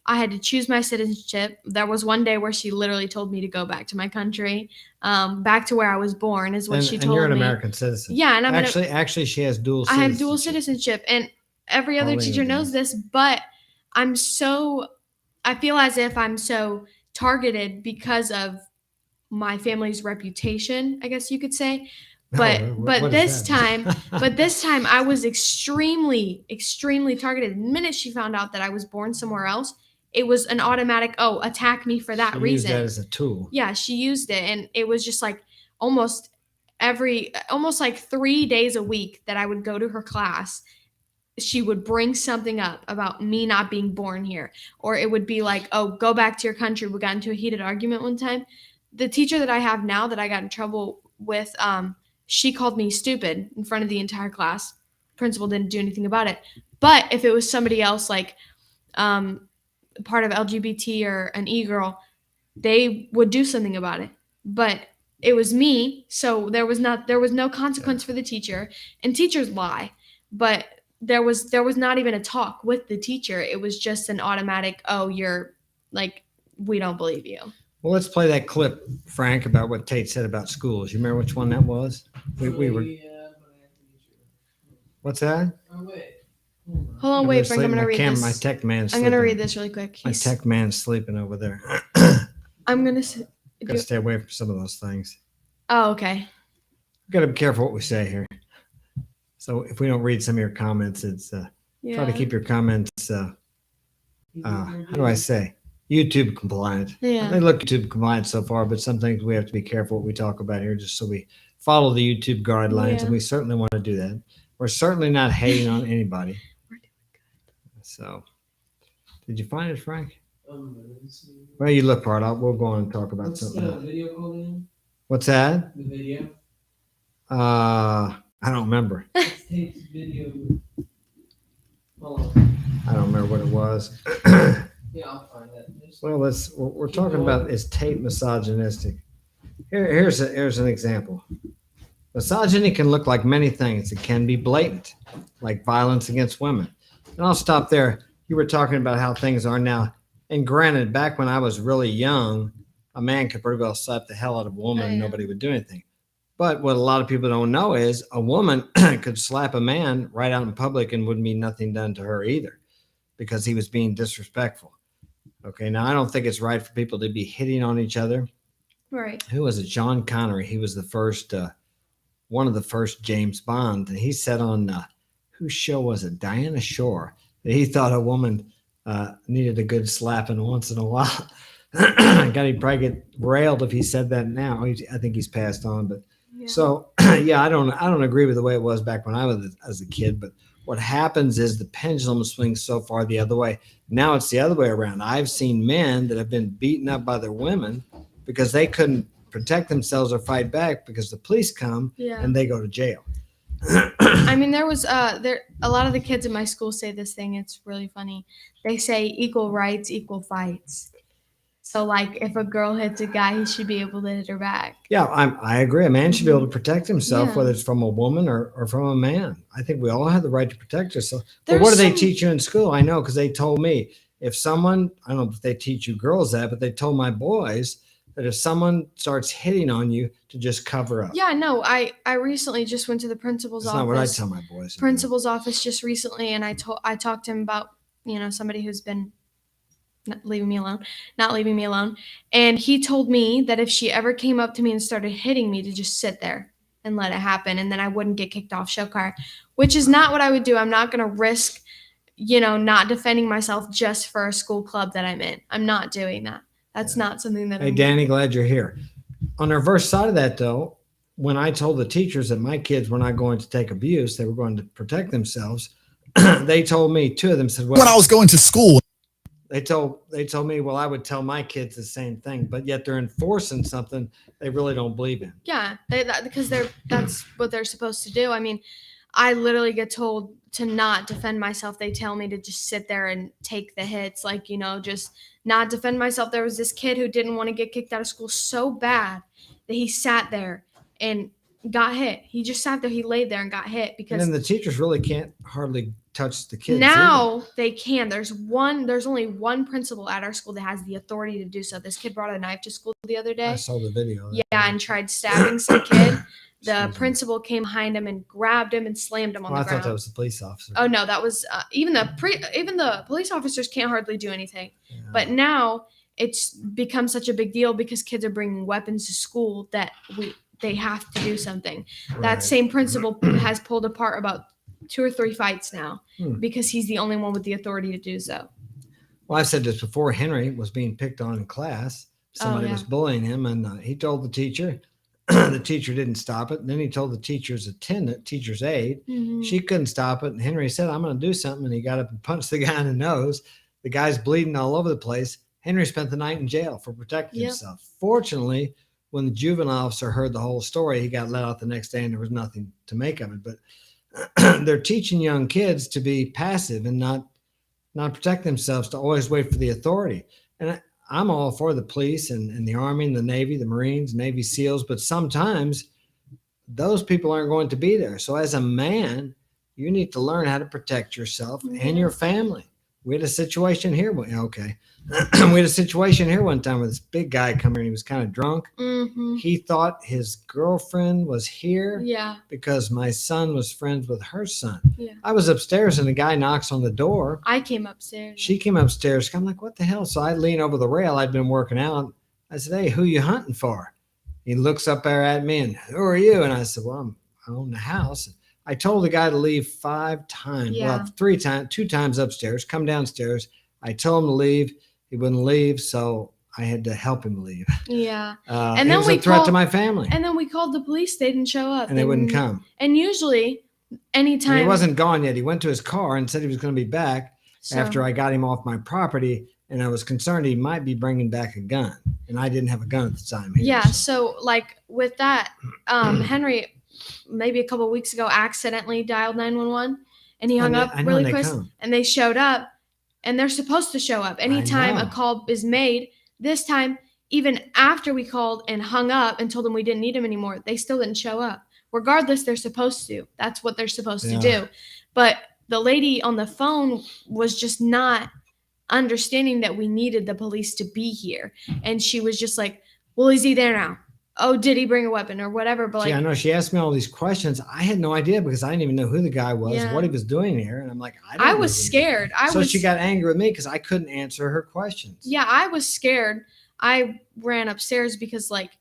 I had to choose my citizenship. There was one day where she literally told me to go back to my country, back to where I was born, is what she told me. And you're an American citizen. Yeah, and I'm actually she has dual citizenship. I have dual citizenship, and every other teacher knows this, but I feel as if I'm so targeted because of my family's reputation, I guess you could say. But this time I was extremely, extremely targeted. The minute she found out that I was born somewhere else, it was an automatic, attack me for that reason. She used that as a tool. Yeah, she used it. And it was just like almost like 3 days a week that I would go to her class. She would bring something up about me not being born here. Or it would be like, go back to your country. We got into a heated argument one time. The teacher that I have now that I got in trouble with, she called me stupid in front of the entire class. Principal didn't do anything about it. But if it was somebody else, like part of LGBT or an e-girl, they would do something about it. But it was me, so there was no consequence for the teacher. And teachers lie, but there was not even a talk with the teacher. It was just an automatic, you're like, we don't believe you. Well, let's play that clip, Frank, about what Tate said about schools. You remember which one that was? We were. What's that? Hold on, wait, Frank. I'm gonna read this. My tech man's. I'm gonna read this really quick. My tech man's sleeping over there. I'm gonna. Gotta stay away from some of those things. Oh, okay. We gotta be careful what we say here. So if we don't read some of your comments, it's try to keep your comments. How do I say? YouTube compliant. Yeah. They look YouTube compliant so far, but some things we have to be careful what we talk about here, just so we follow the YouTube guidelines, and we certainly want to do that. We're certainly not hating on anybody. We're doing good. So, did you find it, Frank? Well, you look part out. We'll go on and talk about something else. Video called in? What's that? The video? I don't remember. Tate's video. Hold on. I don't remember what it was. Yeah, I'll find that. Well, we're talking about, is Tate misogynistic? Here's an example. Misogyny can look like many things. It can be blatant, like violence against women. And I'll stop there. You were talking about how things are now. And granted, back when I was really young, a man could pretty well slap the hell out of a woman and nobody would do anything. But what a lot of people don't know is a woman could slap a man right out in public and wouldn't be nothing done to her either, because he was being disrespectful. Okay, now I don't think it's right for people to be hitting on each other. Right. Who was it? John Connery. He was the first, one of the first James Bond. And he said on, whose show was it? Diana Shore, that he thought a woman needed a good slapping once in a while. God, he'd probably get railed if he said that now. I think he's passed on. But so, yeah, I don't agree with the way it was back when I was as a kid. But what happens is the pendulum swings so far the other way. Now it's the other way around. I've seen men that have been beaten up by their women because they couldn't protect themselves or fight back because the police come Yeah. and they go to jail. I mean, there was a lot of the kids in my school say this thing. It's really funny. They say equal rights, equal fights. So, like, if a girl hits a guy, he should be able to hit her back. Yeah, I agree. A man should be able to protect himself, Yeah. whether it's from a woman or from a man. I think we all have the right to protect ourselves. But There's what do they some- teach you in school? I know because they told me if someone, I don't know if they teach you girls that, but they told my boys that if someone starts hitting on you, to just cover up. Yeah, no, I recently just went to the principal's That's office. not what I tell my boys. to do. Principal's office just recently, and I talked to him about somebody who's been not leaving me alone, and he told me that if she ever came up to me and started hitting me, to just sit there and let it happen, and then I wouldn't get kicked off show car, which is not what I would do. I'm not going to risk not defending myself just for a school club that I'm in. I'm not doing that. That's not something that Hey, I'm Danny, glad you're here. On the reverse side of that, though, when I told the teachers that my kids were not going to take abuse, they were going to protect themselves, they told me, two of them said, well, when I was going to school. they told me, well, I would tell my kids the same thing, but yet they're enforcing something they really don't believe in. Yeah, because that's what they're supposed to do. I mean, I literally get told to not defend myself. They tell me to just sit there and take the hits, like, just not defend myself. There was this kid who didn't want to get kicked out of school so bad that he sat there and got hit. He just sat there, he laid there and got hit And because then the teachers really can't hardly touch the kids. now they can. There's only one principal at our school that has the authority to do so. This kid brought a knife to school the other either. day. I saw the video. Yeah, and tried stabbing some kid. The Excuse me. principal came behind him and grabbed him and slammed him on Well, I the thought ground. that was the police officer. Oh no, that was even the police officers can't hardly do anything. Yeah. But now it's become such a big deal because kids are bringing weapons to school that they have to do something. Right. That same principal has pulled apart about 2 or 3 fights now because he's the only one with the authority to do so. Well, I've said this before. Henry was being picked on in class. Somebody yeah. was bullying him, and he told the teacher. The teacher didn't stop it. And then he told the teacher's aide. Mhm. She couldn't stop it. And Henry said, I'm going to do something. And he got up and punched the guy in the nose. The guy's bleeding all over the place. Henry spent the night in jail for protecting Yep. himself. Fortunately, when the juvenile officer heard the whole story, he got let out the next day and there was nothing to make of it. But they're teaching young kids to be passive and not protect themselves, to always wait for the authority. And I'm all for the police and the Army and the Navy, the Marines, Navy SEALs, but sometimes those people aren't going to be there. So as a man, you need to learn how to protect yourself and your family. We had a situation here. Okay. We had a situation here one time where this big guy come here and he was kind of drunk. Mhm. He thought his girlfriend was here Yeah. because my son was friends with her son. Yeah. I was upstairs and the guy knocks on the door. I came upstairs. She came upstairs. I'm like, what the hell? So I lean over the rail. I'd been working out. I said, hey, who you hunting for? He looks up there at me and who are you? And I said, well, I own the house. I told the guy to leave 5 times. Yeah. Well, 3 times, 2 times upstairs, come downstairs. I told him to leave. He wouldn't leave. So I had to help him leave. Yeah. And then it was we a threat to called- my family. And then we called the police. They didn't show up. And they wouldn't come. And usually, anytime And he wasn't gone yet. He went to his car and said he was going to be back so- after I got him off my property. And I was concerned he might be bringing back a gun. And I didn't have a gun at the time. Here, Yeah. so- So like with that, Henry, maybe a couple of weeks ago, accidentally dialed 911, and he hung And up I know, really and they quick. come. And they showed up, and they're supposed to show up anytime a know. call is made. This time, even after we called and hung up and told them we didn't need them anymore, they still didn't show up. Regardless, they're supposed to. That's what they're supposed to Yeah. do. But the lady on the phone was just not understanding that we needed the police to be here. And she was just like, well, is he there now? Oh, did he bring a weapon or whatever? But See, I like, know she asked me all these questions. I had no idea because I didn't even know who the guy was, Yeah. what he was doing here. And I'm like, I don't I know was who he is. scared. So she got angry with me because I couldn't answer her questions. Yeah, I was scared. I ran upstairs because, like,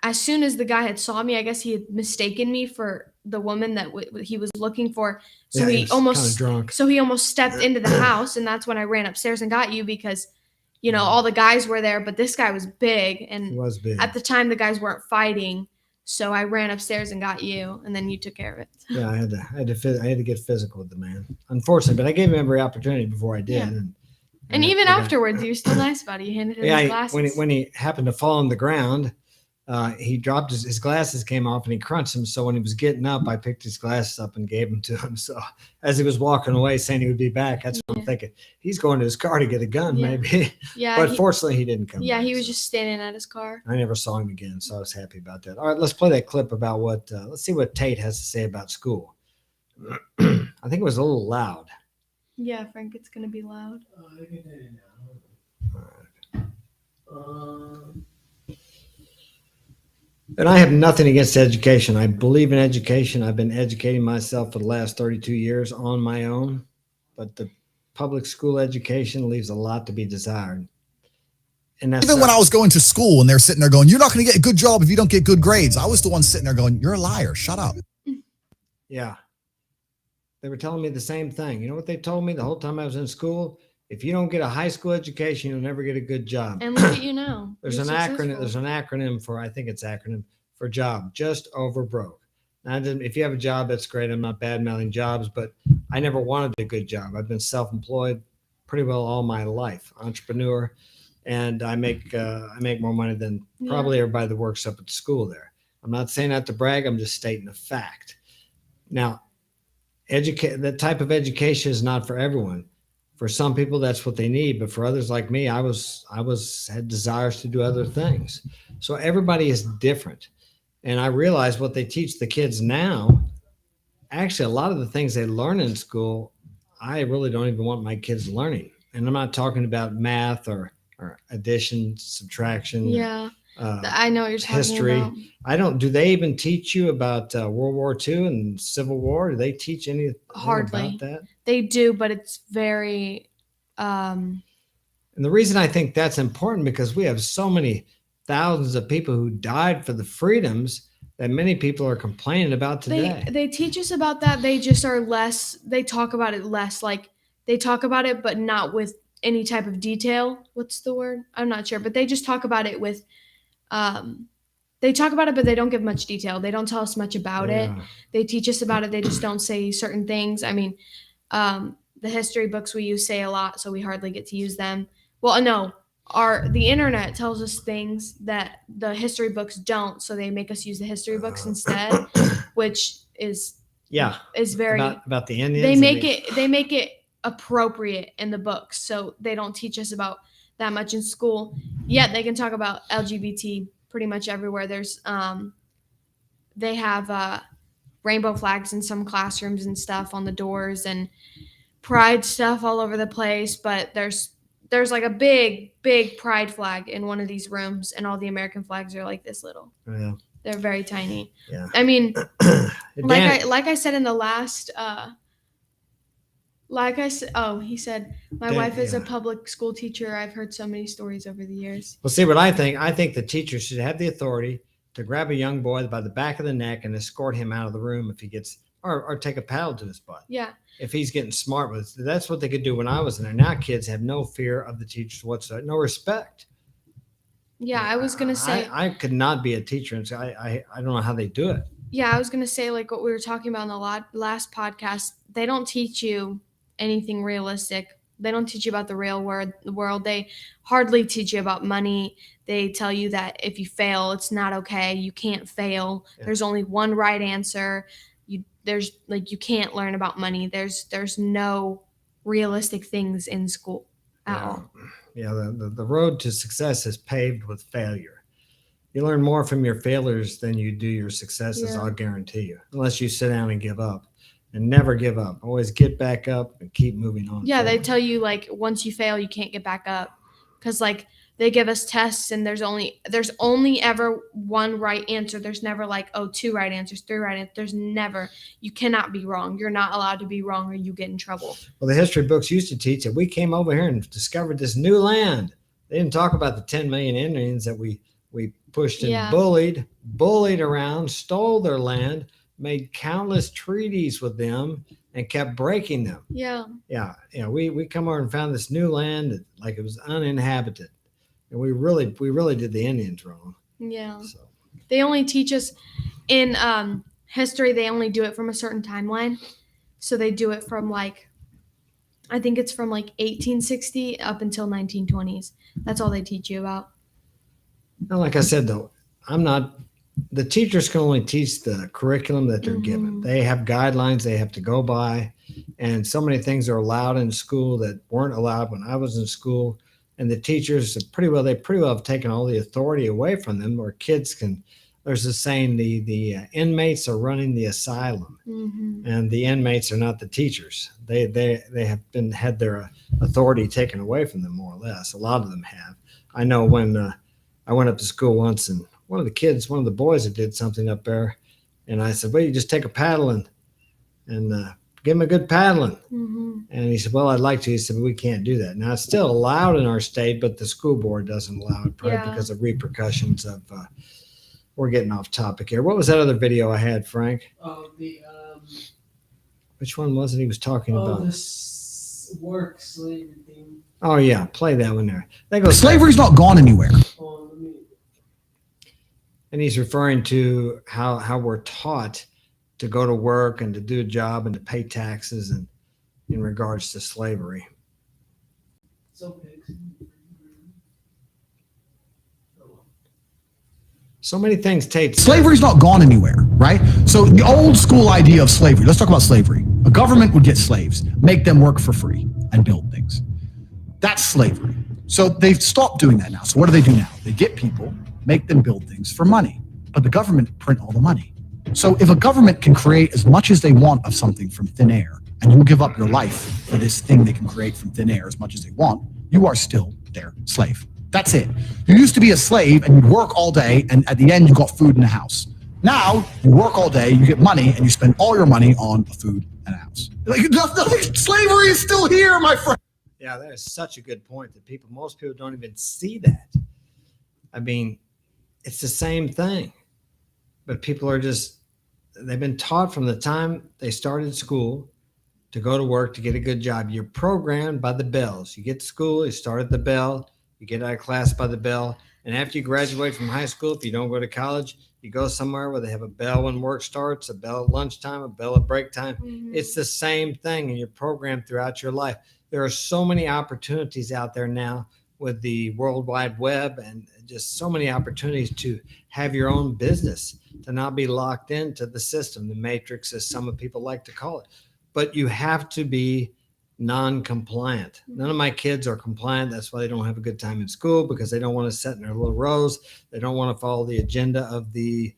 as soon as the guy had saw me, I guess he had mistaken me for the woman that he was looking for. So Yeah, he was kinda almost, drunk. so he almost stepped into the house, and that's when I ran upstairs and got you because, all the guys were there, but this guy was big, He and was big. at the time the guys weren't fighting. So I ran upstairs and got you, and then you took care of it. Yeah, I had to get physical with the man. Unfortunately, but I gave him every opportunity before I did. Yeah. And it- even it got- afterwards, you were still nice about it. You handed him yeah, his glasses. when he happened to fall on the ground, he dropped his glasses came off and he crunched them. So when he was getting up, I picked his glasses up and gave them to him. So as he was walking away, saying he would be back, that's what I'm thinking. He's going to his car to get a gun, Yeah. maybe. Yeah, But fortunately, he didn't come. Yeah, back, he was so. just standing at his car. I never saw him again, so I was happy about that. All right, let's play that clip about what. Let's see what Tate has to say about school. I think it was a little loud. Yeah, Frank, it's gonna be loud. I can hear you now. And I have nothing against education. I believe in education. I've been educating myself for the last 32 years on my own, but the public school education leaves a lot to be desired. And that's Even when I was going to school and they're sitting there going, you're not going to get a good job if you don't get good grades. I was the one sitting there going, you're a liar. Shut up. Yeah. They were telling me the same thing. You know what they told me the whole time I was in school? If you don't get a high school education, you'll never get a good job. And look at you now. There's You're an acronym. successful. There's an acronym for, I think it's acronym for job, just over broke. Now, if you have a job, that's great. I'm not bad mouthing jobs, but I never wanted a good job. I've been self-employed pretty well all my life, entrepreneur, and I make more money than probably everybody that works up at the school there. I'm not saying that to brag. I'm just stating a fact. Now, that type of education is not for everyone. For some people, that's what they need, but for others like me, I had desires to do other things. So everybody is different, and I realize what they teach the kids now. Actually, a lot of the things they learn in school, I really don't even want my kids learning. And I'm not talking about math or addition, subtraction. Yeah, I know what you're talking history. about. I don't. Do they even teach you about World War II and Civil War? Do they teach anything Hardly. about that? They do, but it's very. And the reason I think that's important because we have so many thousands of people who died for the freedoms that many people are complaining about today. They teach us about that. They just are less. They talk about it less. Like they talk about it, but not with any type of detail. What's the word? I'm not sure, but they just talk about it with. They talk about it, but they don't give much detail. They don't tell us much about it. They teach us about it. They just don't say certain things. I mean, the history books we use say a lot, so we hardly get to use them. Well, no, the internet tells us things that the history books don't, so they make us use the history books instead, which is very about the Indians. They make it appropriate in the books, so they don't teach us about that much in school. Yet they can talk about LGBT pretty much everywhere. There's they have rainbow flags in some classrooms and stuff on the doors and pride stuff all over the place, but there's like a big pride flag in one of these rooms and all the American flags are like this little. Yeah. They're very tiny. Yeah. I mean, like I said in the last he said my wife is a public school teacher. I've heard so many stories over the years. Well, see what I think. I think the teacher should have the authority to grab a young boy by the back of the neck and escort him out of the room if he gets, or take a paddle to his butt. Yeah. If he's getting smart with it. That's what they could do when I was in there. Now kids have no fear of the teachers whatsoever, no respect. Yeah, I was gonna say I could not be a teacher, and so I don't know how they do it. Yeah, I was gonna say like what we were talking about in the last podcast. They don't teach you anything realistic. They don't teach you about the real world. They hardly teach you about money. They tell you that if you fail, it's not okay. You can't fail. Yeah. There's only one right answer. You can't learn about money. There's no realistic things in school at all. Yeah, the road to success is paved with failure. You learn more from your failures than you do your successes, I'll guarantee you, unless you sit down and give up. And never give up. Always get back up and keep moving on. Yeah, they tell you like once you fail, you can't get back up. Because like they give us tests and there's only ever one right answer. There's never like, 2 right answers, 3 right answers. There's never. You cannot be wrong. You're not allowed to be wrong or you get in trouble. Well, the history books used to teach that we came over here and discovered this new land. They didn't talk about the 10 million Indians that we pushed and bullied around, stole their land, made countless treaties with them and kept breaking them. Yeah. Yeah. You know, we come over and found this new land that, like it was uninhabited. And we really did the Indians wrong. Yeah. So They only teach us in history. They only do it from a certain timeline. So they do it from like, I think it's from like 1860 up until 1920s. That's all they teach you about. Now, like I said, though, the teachers can only teach the curriculum that they're given. They have guidelines they have to go by. And so many things are allowed in school that weren't allowed when I was in school. And the teachers they pretty well have taken all the authority away from them, where kids can, there's a saying, the inmates are running the asylum, and the inmates are not the teachers. They have had their authority taken away from them, more or less. A lot of them have. I know when I went up to school once, and one of the boys that did something up there, and I said, well, you just take a paddle and give him a good paddling. And he said, well, I'd like to. He said, but we can't do that. Now, it's still allowed in our state, but the school board doesn't allow it, probably because of repercussions of, we're getting off topic here. What was that other video I had, Frank? Oh, Which one was it he was talking about? this work slavery thing. Oh, yeah. Play that one there. That goes Slavery's not gone anywhere. Oh, let me. And he's referring to how we're taught to go to work and to do a job and to pay taxes, and in regards to slavery. So big. So many things Tate said. Slavery's not gone anywhere, right? So the old school idea of slavery, let's talk about slavery. A government would get slaves, make them work for free and build things. That's slavery. So they've stopped doing that now. So what do they do now? They get people, make them build things for money, but the government print all the money. So if a government can create as much as they want of something from thin air, and you give up your life for this thing they can create from thin air as much as they want, you are still their slave. That's it. You used to be a slave and you'd work all day, and at the end you got food in the house. Now you work all day, you get money, and you spend all your money on food and a house. Like, slavery is still here, my friend. Yeah, that is such a good point that most people don't even see that. I mean, it's the same thing, but people are they've been taught from the time they started school to go to work to get a good job. You're programmed by the bells. You get to school, you start at the bell, you get out of class by the bell, and after you graduate from high school, if you don't go to college, you go somewhere where they have a bell when work starts, a bell at lunchtime, a bell at break time. It's the same thing, and you're programmed throughout your life. There are so many opportunities out there now with the World Wide Web, and just so many opportunities to have your own business, to not be locked into the system, the matrix, as some people like to call it. But you have to be non-compliant. None of my kids are compliant. That's why they don't have a good time in school, because they don't want to sit in their little rows. They don't want to follow the agenda of the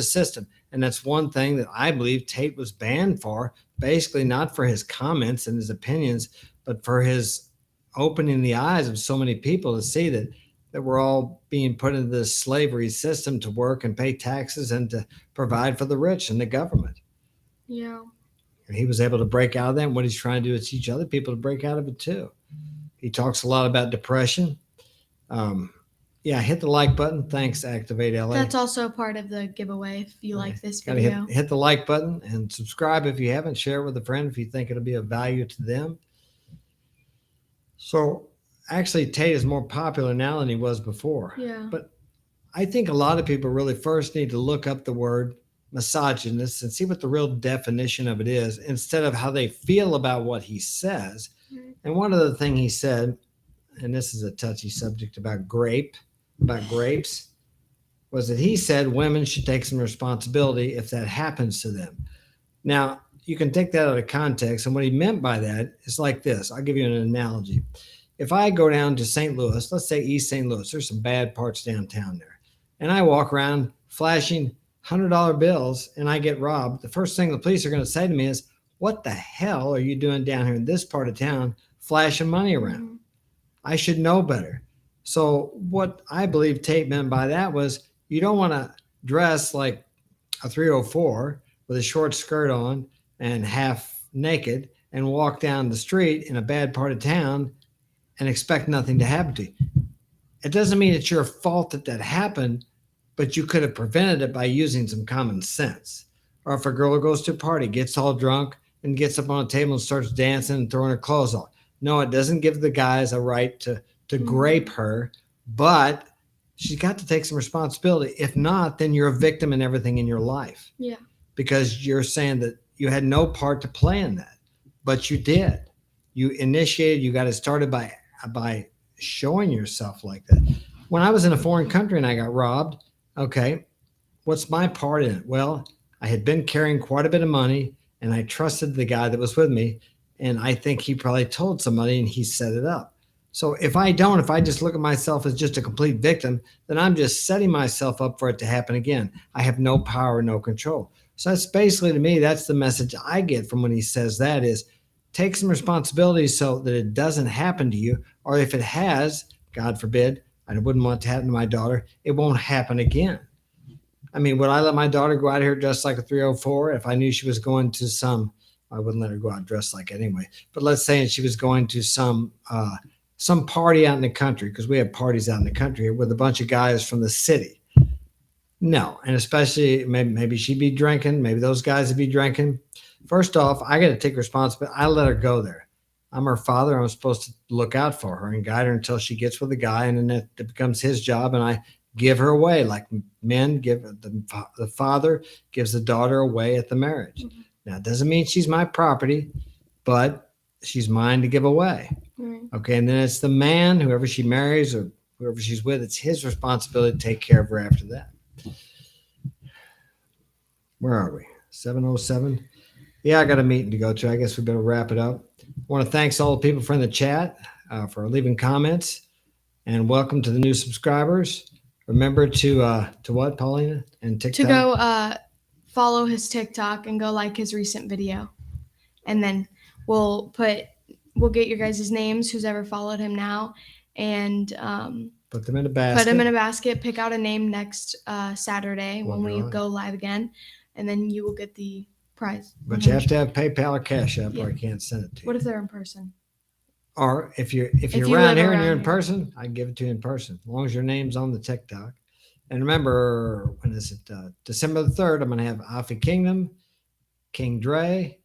system. And that's one thing that I believe Tate was banned for, basically not for his comments and his opinions, but for his opening the eyes of so many people to see that we're all being put into this slavery system to work and pay taxes and to provide for the rich and the government. Yeah. He was able to break out of that. And what he's trying to do is teach other people to break out of it too. He talks a lot about depression. Yeah, hit the like button. Thanks, Activate LA. That's also part of the giveaway if you like this Gotta video. hit the like button and subscribe if you haven't. Share it with a friend if you think it'll be of value to them. So actually, Tate is more popular now than he was before. Yeah. But I think a lot of people really first need to look up the word misogynist and see what the real definition of it is, instead of how they feel about what he says. And one other thing he said, and this is a touchy subject about grapes, was that he said women should take some responsibility if that happens to them. Now, you can take that out of context, and what he meant by that is like this. I'll give you an analogy. If I go down to St. Louis, let's say East St. Louis, there's some bad parts downtown there, and I walk around flashing $100 bills and I get robbed, the first thing the police are going to say to me is, what the hell are you doing down here in this part of town flashing money around? I should know better. So what I believe Tate meant by that was, you don't want to dress like a 304 with a short skirt on and half naked and walk down the street in a bad part of town and expect nothing to happen to you. It doesn't mean it's your fault that happened, but you could have prevented it by using some common sense. Or if a girl goes to a party, gets all drunk, and gets up on a table and starts dancing and throwing her clothes off. No, it doesn't give the guys a right to grape her, but she's got to take some responsibility. If not, then you're a victim in everything in your life. Yeah. Because you're saying that you had no part to play in that, but you did. You initiated, you got it started by showing yourself like that. When I was in a foreign country and I got robbed, okay, what's my part in it? Well, I had been carrying quite a bit of money and I trusted the guy that was with me. And I think he probably told somebody and he set it up. So if I just look at myself as just a complete victim, then I'm just setting myself up for it to happen again. I have no power, no control. So that's basically, to me, that's the message I get from when he says that is take some responsibility so that it doesn't happen to you. Or if it has, God forbid, I wouldn't want it to happen to my daughter, it won't happen again. I mean, would I let my daughter go out here dressed like a 304 if I knew she was going to I wouldn't let her go out dressed like it anyway. But let's say she was going to some party out in the country, because we have parties out in the country with a bunch of guys from the city. No, and especially maybe she'd be drinking. Maybe those guys would be drinking. First off, I got to take responsibility. I let her go there. I'm her father. I'm supposed to look out for her and guide her until she gets with a guy, and then it becomes his job, and I give her away like men give. The father gives the daughter away at the marriage. Mm-hmm. Now, it doesn't mean she's my property, but she's mine to give away. Mm-hmm. Okay, and then it's the man, whoever she marries or whoever she's with, it's his responsibility to take care of her after that. Where are we? 7:07. Yeah, I got a meeting to go to. I guess we better wrap it up. I want to thank all the people from the chat for leaving comments, and welcome to the new subscribers. Remember to what, Paulina? And TikTok? To go follow his TikTok and go like his recent video. And then we'll get your guys' names, who's ever followed him now, and put them in a basket. Pick out a name next Saturday when we go live again, and then you will get the prize. But you have to have PayPal or Cash App, or I can't send it to you. What if they're in person? Or if you're around here and you're in person, I can give it to you in person, as long as your name's on the TikTok. And remember, when is it? December the 3rd, I'm going to have Afi Kingdom, King Dre,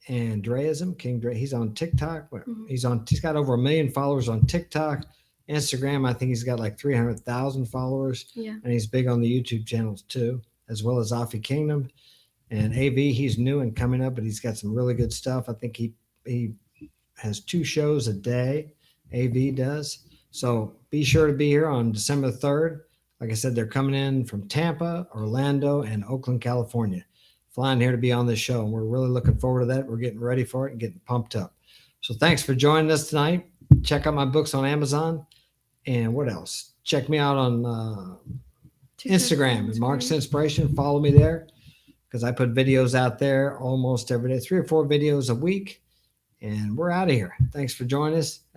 and Dreism. King Dre, he's on TikTok. Mm-hmm. He's got over 1 million followers on TikTok. Instagram, I think he's got like 300,000 followers. Yeah. And he's big on the YouTube channels too, as well as Afi Kingdom. And AV, he's new and coming up, but he's got some really good stuff. I think he has 2 shows a day. AV does. So be sure to be here on December 3rd. Like I said, they're coming in from Tampa, Orlando, and Oakland, California, flying here to be on this show. And we're really looking forward to that. We're getting ready for it and getting pumped up. So thanks for joining us tonight. Check out my books on Amazon. And what else? Check me out on Instagram at Mark's Inspiration. Follow me there, because I put videos out there almost every day, 3 or 4 videos a week. And we're out of here. Thanks for joining us. Have a